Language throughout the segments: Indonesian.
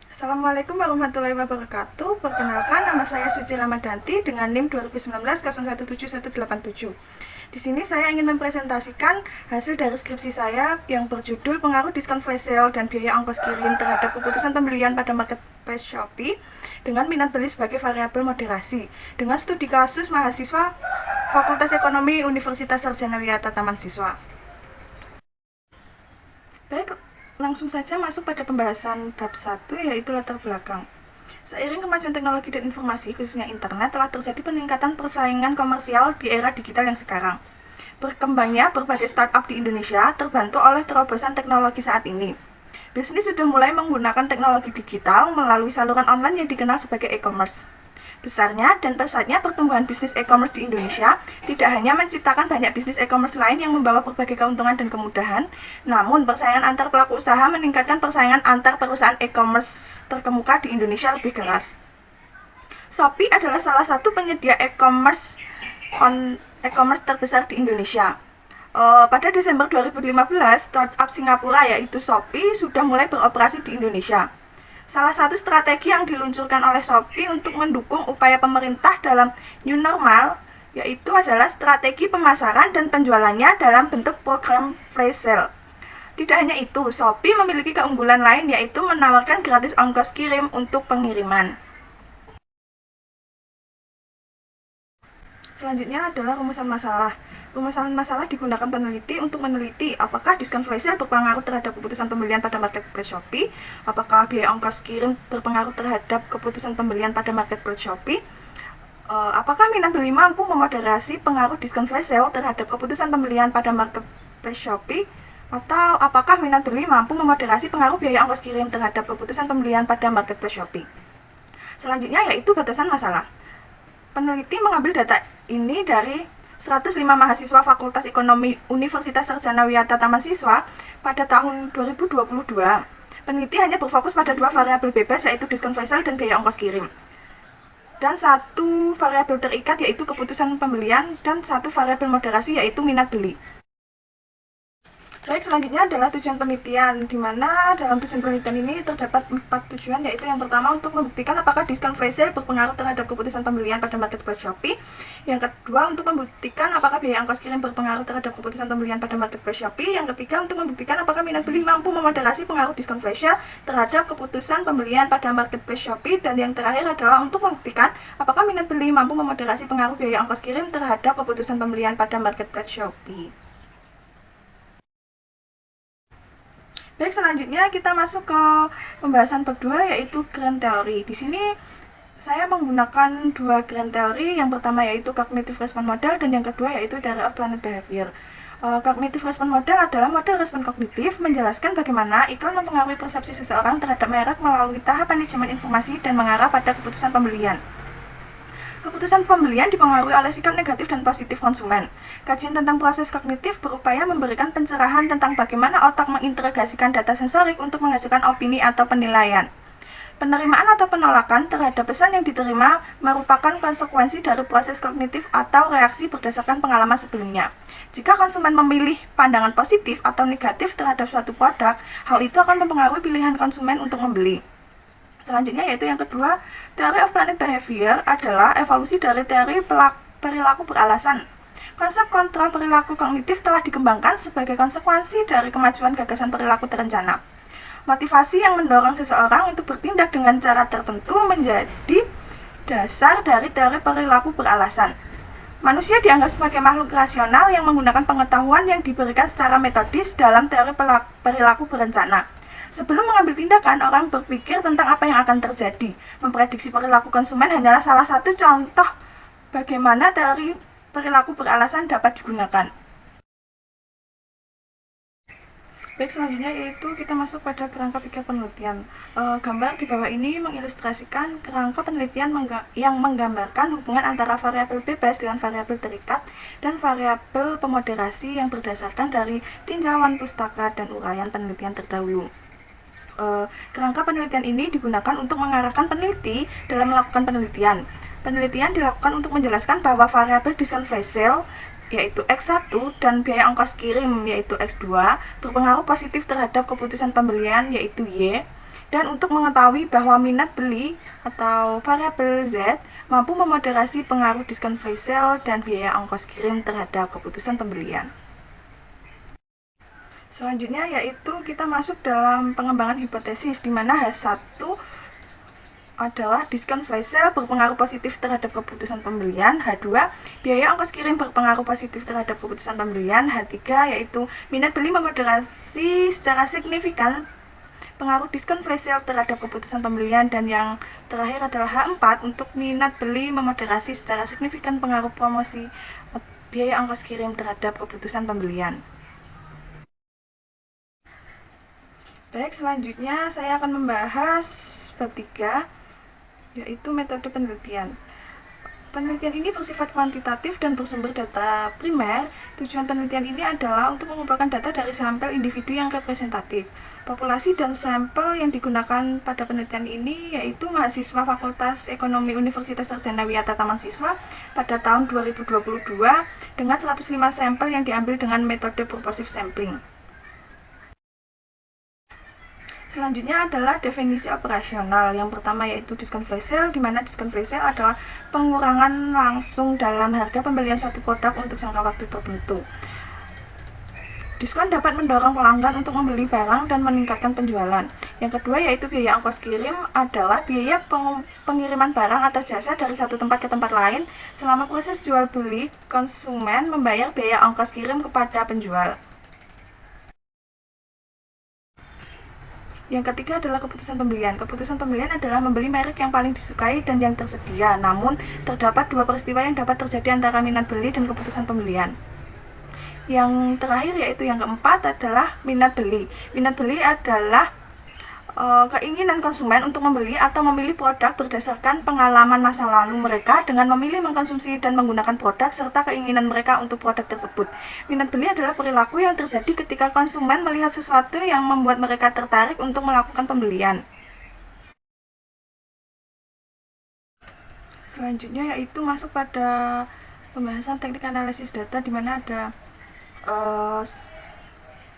Assalamualaikum warahmatullahi wabarakatuh. Perkenalkan, nama saya Suci Ramadanti dengan NIM 2019 017187. Di sini saya ingin mempresentasikan hasil dari skripsi saya yang berjudul Pengaruh Diskon Flash Sale dan Biaya Ongkos Kirim terhadap keputusan pembelian pada marketplace Shopee dengan minat beli sebagai variabel moderasi dengan studi kasus mahasiswa Fakultas Ekonomi Universitas Sarjana Wiyata Taman Siswa. Baik, langsung saja masuk pada pembahasan bab 1, yaitu latar belakang. Seiring kemajuan teknologi dan informasi, khususnya internet, telah terjadi peningkatan persaingan komersial di era digital yang sekarang. Berkembangnya berbagai startup di Indonesia terbantu oleh terobosan teknologi saat ini. Bisnis sudah mulai menggunakan teknologi digital melalui saluran online yang dikenal sebagai e-commerce. Besarnya dan pesatnya pertumbuhan bisnis e-commerce di Indonesia tidak hanya menciptakan banyak bisnis e-commerce lain yang membawa berbagai keuntungan dan kemudahan, namun persaingan antar pelaku usaha meningkatkan persaingan antar perusahaan e-commerce terkemuka di Indonesia lebih keras. Shopee adalah salah satu penyedia e-commerce terbesar di Indonesia. Pada Desember 2015, startup Singapura yaitu Shopee sudah mulai beroperasi di Indonesia. Salah satu strategi yang diluncurkan oleh Shopee untuk mendukung upaya pemerintah dalam new normal yaitu adalah strategi pemasaran dan penjualannya dalam bentuk program flash sale. Tidak hanya itu, Shopee memiliki keunggulan lain yaitu menawarkan gratis ongkos kirim untuk pengiriman. Selanjutnya adalah rumusan masalah. Rumusan masalah digunakan peneliti untuk meneliti apakah diskon flash sale berpengaruh terhadap keputusan pembelian pada marketplace Shopee, apakah biaya ongkos kirim berpengaruh terhadap keputusan pembelian pada marketplace Shopee, apakah minat beli mampu memoderasi pengaruh diskon flash sale terhadap keputusan pembelian pada marketplace Shopee, atau apakah minat beli mampu memoderasi pengaruh biaya ongkos kirim terhadap keputusan pembelian pada marketplace Shopee. Selanjutnya yaitu batasan masalah. Peneliti mengambil data ini dari 105 mahasiswa Fakultas Ekonomi Universitas Sarjana Wiyata Taman Siswa pada tahun 2022. Peneliti hanya berfokus pada dua variabel bebas yaitu diskon flash sale dan biaya ongkos kirim. Dan satu variabel terikat yaitu keputusan pembelian dan satu variabel moderasi yaitu minat beli. Baik, selanjutnya adalah tujuan penelitian, di mana dalam tujuan penelitian ini terdapat 4 tujuan, yaitu yang pertama untuk membuktikan apakah diskon flash sale berpengaruh terhadap keputusan pembelian pada marketplace Shopee. Yang kedua, untuk membuktikan apakah biaya ongkos kirim berpengaruh terhadap keputusan pembelian pada marketplace Shopee. Yang ketiga, untuk membuktikan apakah minat beli mampu memoderasi pengaruh diskon flash sale terhadap keputusan pembelian pada marketplace Shopee. Dan yang terakhir adalah untuk membuktikan apakah minat beli mampu memoderasi pengaruh biaya ongkos kirim terhadap keputusan pembelian pada marketplace Shopee. Baik, selanjutnya kita masuk ke pembahasan kedua yaitu grand theory. Di sini saya menggunakan dua grand theory. Yang pertama yaitu cognitive response model dan yang kedua yaitu theory of planet behavior. Cognitive response model adalah model respon kognitif menjelaskan bagaimana iklan mempengaruhi persepsi seseorang terhadap merek melalui tahap manajemen informasi dan mengarah pada keputusan pembelian. Keputusan pembelian dipengaruhi oleh sikap negatif dan positif konsumen. Kajian tentang proses kognitif berupaya memberikan pencerahan tentang bagaimana otak mengintegrasikan data sensorik untuk menghasilkan opini atau penilaian. Penerimaan atau penolakan terhadap pesan yang diterima merupakan konsekuensi dari proses kognitif atau reaksi berdasarkan pengalaman sebelumnya. Jika konsumen memilih pandangan positif atau negatif terhadap suatu produk, hal itu akan mempengaruhi pilihan konsumen untuk membeli. Selanjutnya yaitu yang kedua, Theory of Planet Behavior adalah evolusi dari teori perilaku beralasan. Konsep kontrol perilaku kognitif telah dikembangkan sebagai konsekuensi dari kemajuan gagasan perilaku terencana. Motivasi yang mendorong seseorang untuk bertindak dengan cara tertentu menjadi dasar dari teori perilaku beralasan. Manusia dianggap sebagai makhluk rasional yang menggunakan pengetahuan yang diberikan secara metodis dalam teori perilaku berencana. Sebelum mengambil tindakan, orang berpikir tentang apa yang akan terjadi. Memprediksi perilaku konsumen hanyalah salah satu contoh bagaimana teori perilaku beralasan dapat digunakan. Baik, selanjutnya yaitu kita masuk pada kerangka pikir penelitian. Gambar di bawah ini mengilustrasikan kerangka penelitian yang menggambarkan hubungan antara variabel bebas dengan variabel terikat dan variabel pemoderasi yang berdasarkan dari tinjauan pustaka dan uraian penelitian terdahulu. Kerangka penelitian ini digunakan untuk mengarahkan peneliti dalam melakukan penelitian. Penelitian dilakukan untuk menjelaskan bahwa variabel diskon flash sale yaitu X1 dan biaya ongkos kirim yaitu X2 berpengaruh positif terhadap keputusan pembelian yaitu Y. Dan untuk mengetahui bahwa minat beli atau variabel Z mampu memoderasi pengaruh diskon flash sale dan biaya ongkos kirim terhadap keputusan pembelian. Selanjutnya yaitu kita masuk dalam pengembangan hipotesis, di mana H1 adalah diskon flash sale berpengaruh positif terhadap keputusan pembelian. H2, biaya ongkos kirim berpengaruh positif terhadap keputusan pembelian. H3, yaitu minat beli memoderasi secara signifikan pengaruh diskon flash sale terhadap keputusan pembelian. Dan yang terakhir adalah H4, untuk minat beli memoderasi secara signifikan pengaruh promosi biaya ongkos kirim terhadap keputusan pembelian. Baik, selanjutnya saya akan membahas bab 3, yaitu metode penelitian. Penelitian ini bersifat kuantitatif dan bersumber data primer. Tujuan penelitian ini adalah untuk mengumpulkan data dari sampel individu yang representatif. Populasi dan sampel yang digunakan pada penelitian ini yaitu mahasiswa Fakultas Ekonomi Universitas Sarjana Wiyata Taman Siswa pada tahun 2022 dengan 105 sampel yang diambil dengan metode purposive sampling. Selanjutnya adalah definisi operasional. Yang pertama yaitu diskon flash sale, di mana diskon flash sale adalah pengurangan langsung dalam harga pembelian suatu produk untuk jangka waktu tertentu. Diskon dapat mendorong pelanggan untuk membeli barang dan meningkatkan penjualan. Yang kedua yaitu biaya ongkos kirim, adalah biaya pengiriman barang atau jasa dari satu tempat ke tempat lain. Selama proses jual beli, konsumen membayar biaya ongkos kirim kepada penjual. Yang ketiga adalah keputusan pembelian. Keputusan pembelian adalah membeli merek yang paling disukai dan yang tersedia. Namun, terdapat dua peristiwa yang dapat terjadi antara minat beli dan keputusan pembelian. Yang terakhir yaitu yang keempat adalah minat beli. Minat beli adalah keinginan konsumen untuk membeli atau memilih produk berdasarkan pengalaman masa lalu mereka dengan memilih mengkonsumsi dan menggunakan produk serta keinginan mereka untuk produk tersebut. Minat beli adalah perilaku yang terjadi ketika konsumen melihat sesuatu yang membuat mereka tertarik untuk melakukan pembelian. Selanjutnya yaitu masuk pada pembahasan teknik analisis data, di mana ada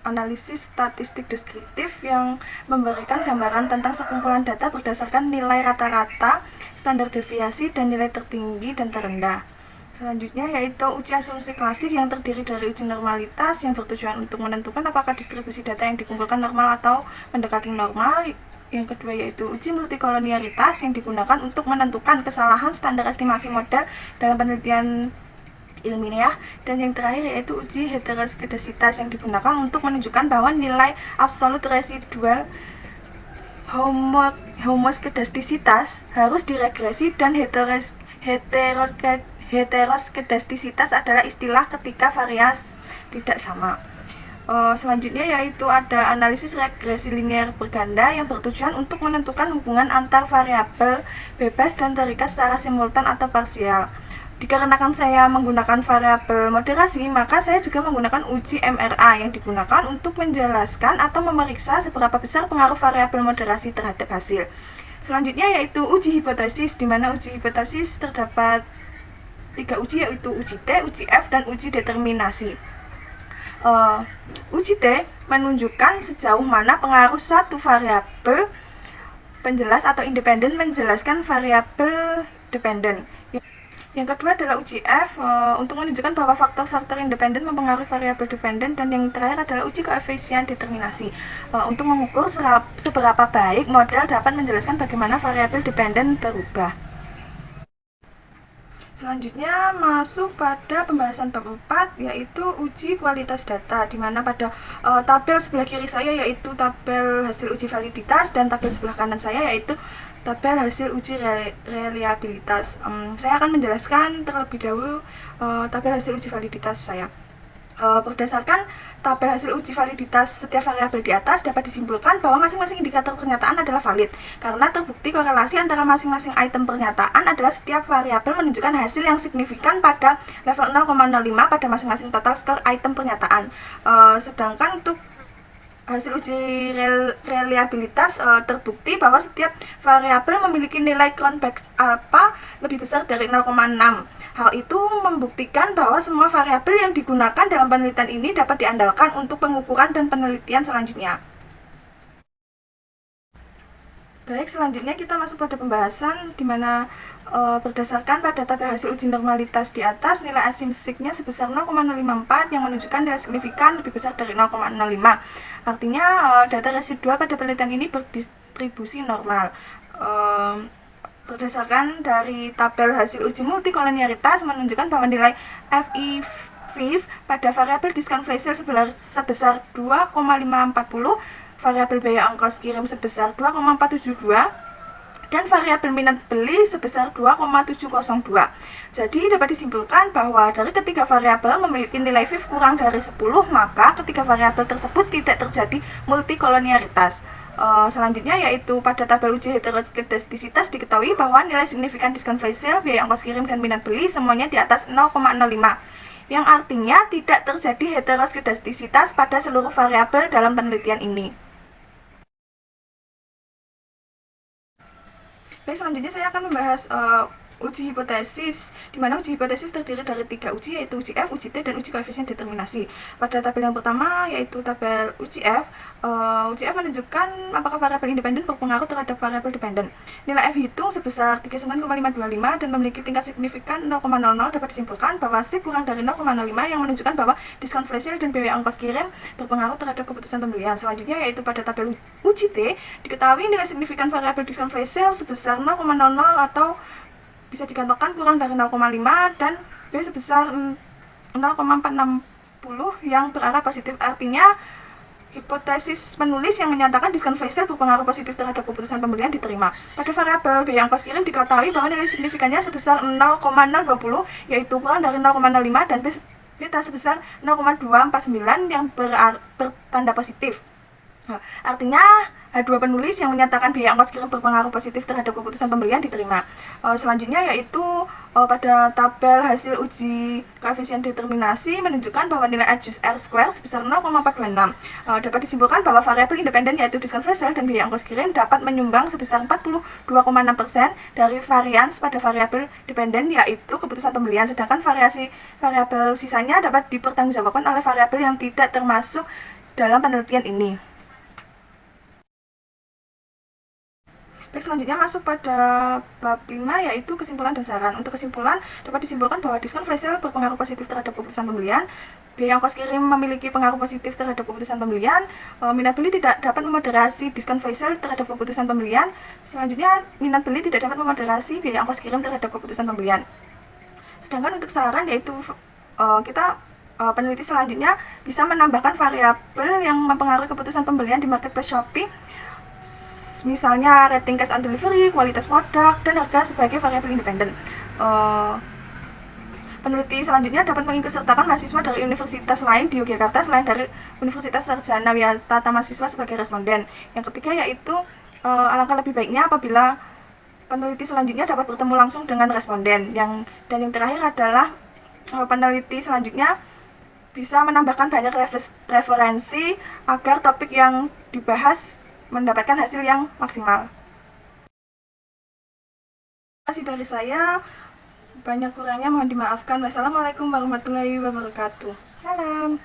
analisis statistik deskriptif yang memberikan gambaran tentang sekumpulan data berdasarkan nilai rata-rata, standar deviasi, dan nilai tertinggi dan terendah. Selanjutnya yaitu uji asumsi klasik yang terdiri dari uji normalitas yang bertujuan untuk menentukan apakah distribusi data yang dikumpulkan normal atau mendekati normal. Yang kedua yaitu uji multikolonialitas yang digunakan untuk menentukan kesalahan standar estimasi model dalam penelitian ilmiah. Dan yang terakhir yaitu uji heteroskedasitas yang digunakan untuk menunjukkan bahwa nilai absolut residual homoskedastisitas harus diregresi, dan heteroskedastisitas adalah istilah ketika variasi tidak sama. Selanjutnya yaitu ada analisis regresi linear berganda yang bertujuan untuk menentukan hubungan antar variabel bebas dan terikat secara simultan atau parsial. Dikarenakan saya menggunakan variabel moderasi, maka saya juga menggunakan uji MRA yang digunakan untuk menjelaskan atau memeriksa seberapa besar pengaruh variabel moderasi terhadap hasil. Selanjutnya yaitu uji hipotesis, di mana uji hipotesis terdapat 3 uji, yaitu uji T, uji F, dan uji determinasi. Uji T menunjukkan sejauh mana pengaruh suatu variabel penjelas atau independen menjelaskan variabel dependen. Yang kedua adalah uji F untuk menunjukkan bahwa faktor-faktor independen mempengaruhi variabel dependen. Dan yang terakhir adalah uji koefisien determinasi untuk mengukur seberapa baik model dapat menjelaskan bagaimana variabel dependen berubah. Selanjutnya masuk pada pembahasan bab 4 yaitu uji kualitas data, di mana pada tabel sebelah kiri saya yaitu tabel hasil uji validitas dan tabel sebelah kanan saya yaitu tabel hasil uji reliabilitas. Saya akan menjelaskan terlebih dahulu tabel hasil uji validitas saya. Berdasarkan tabel hasil uji validitas setiap variabel di atas, dapat disimpulkan bahwa masing-masing indikator pernyataan adalah valid karena terbukti korelasi antara masing-masing item pernyataan adalah setiap variabel menunjukkan hasil yang signifikan pada level 0,05 pada masing-masing total skor item pernyataan. Sedangkan untuk hasil uji reliabilitas terbukti bahwa setiap variabel memiliki nilai convex alpha lebih besar dari 0,6. Hal itu membuktikan bahwa semua variabel yang digunakan dalam penelitian ini dapat diandalkan untuk pengukuran dan penelitian selanjutnya. Baik, selanjutnya kita masuk pada pembahasan di mana berdasarkan pada tabel hasil uji normalitas di atas, nilai asymmetric-nya sebesar 0,054 yang menunjukkan nilai signifikan lebih besar dari 0,05. Artinya data residual pada penelitian ini berdistribusi normal. Berdasarkan dari tabel hasil uji multikolonialitas menunjukkan bahwa nilai FI5 pada variabel diskon flash sale sebesar 2,540, variabel biaya ongkos kirim sebesar 2,472, dan variabel minat beli sebesar 2,702. Jadi dapat disimpulkan bahwa dari ketiga variabel memiliki nilai FIF kurang dari 10, maka ketiga variabel tersebut tidak terjadi multikolonialitas. Selanjutnya yaitu pada tabel uji heteroskedastisitas diketahui bahwa nilai signifikan diskon flash sale, biaya ongkos kirim, dan minat beli semuanya di atas 0,05, yang artinya tidak terjadi heteroskedastisitas pada seluruh variabel dalam penelitian ini. Baik, selanjutnya saya akan membahas uji hipotesis, di mana uji hipotesis terdiri dari 3 uji, yaitu uji F, uji T, dan uji koefisien determinasi. Pada tabel yang pertama, yaitu tabel uji F menunjukkan apakah variabel independen berpengaruh terhadap variabel dependen. Nilai F hitung sebesar 39,525 dan memiliki tingkat signifikan 0,00. Dapat disimpulkan bahwa C kurang dari 0,05 yang menunjukkan bahwa diskon flash sale dan biaya ongkos kirim berpengaruh terhadap keputusan pembelian. Selanjutnya yaitu pada tabel uji T, diketahui nilai signifikan variabel diskon flash sale sebesar 0,00 atau bisa dikatakan kurang dari 0,5 dan B sebesar 0,460 yang berarah positif. Artinya hipotesis penulis yang menyatakan diskon flash sale berpengaruh positif terhadap keputusan pembelian diterima. Pada variabel biaya ongkos kirim diketahui bahwa nilai signifikannya sebesar 0,020 yaitu kurang dari 0,05 dan beta sebesar 0,249 yang bertanda positif. Artinya dua penulis yang menyatakan biaya ongkos kirim berpengaruh positif terhadap keputusan pembelian diterima. Selanjutnya yaitu pada tabel hasil uji koefisien determinasi menunjukkan bahwa nilai adjust R square sebesar 0,426. Dapat disimpulkan bahwa variabel independen yaitu diskon flash sale dan biaya ongkos kirim dapat menyumbang sebesar 42,6% dari varians pada variabel dependen yaitu keputusan pembelian, sedangkan variabel sisanya dapat dipertanggungjawabkan oleh variabel yang tidak termasuk dalam penelitian ini. Baik, selanjutnya masuk pada bab 5 yaitu kesimpulan dasaran. Untuk kesimpulan dapat disimpulkan bahwa diskon flash sale berpengaruh positif terhadap keputusan pembelian, biaya ongkos kirim memiliki pengaruh positif terhadap keputusan pembelian, minat beli tidak dapat memoderasi diskon flash sale terhadap keputusan pembelian. Selanjutnya minat beli tidak dapat memoderasi biaya ongkos kirim terhadap keputusan pembelian. Sedangkan untuk saran yaitu peneliti selanjutnya bisa menambahkan variabel yang mempengaruhi keputusan pembelian di marketplace Shopee, misalnya rating cash on delivery, kualitas produk, dan harga sebagai variabel independen. Peneliti selanjutnya dapat mengikutsertakan mahasiswa dari universitas lain di Yogyakarta selain dari Universitas Sarjana Wiyata Mahasiswa sebagai responden. Yang ketiga yaitu alangkah lebih baiknya apabila peneliti selanjutnya dapat bertemu langsung dengan responden. Dan yang terakhir adalah peneliti selanjutnya bisa menambahkan banyak referensi agar topik yang dibahas mendapatkan hasil yang maksimal. Terima kasih dari saya. Banyak kurangnya mohon dimaafkan. Wassalamualaikum warahmatullahi wabarakatuh. Salam.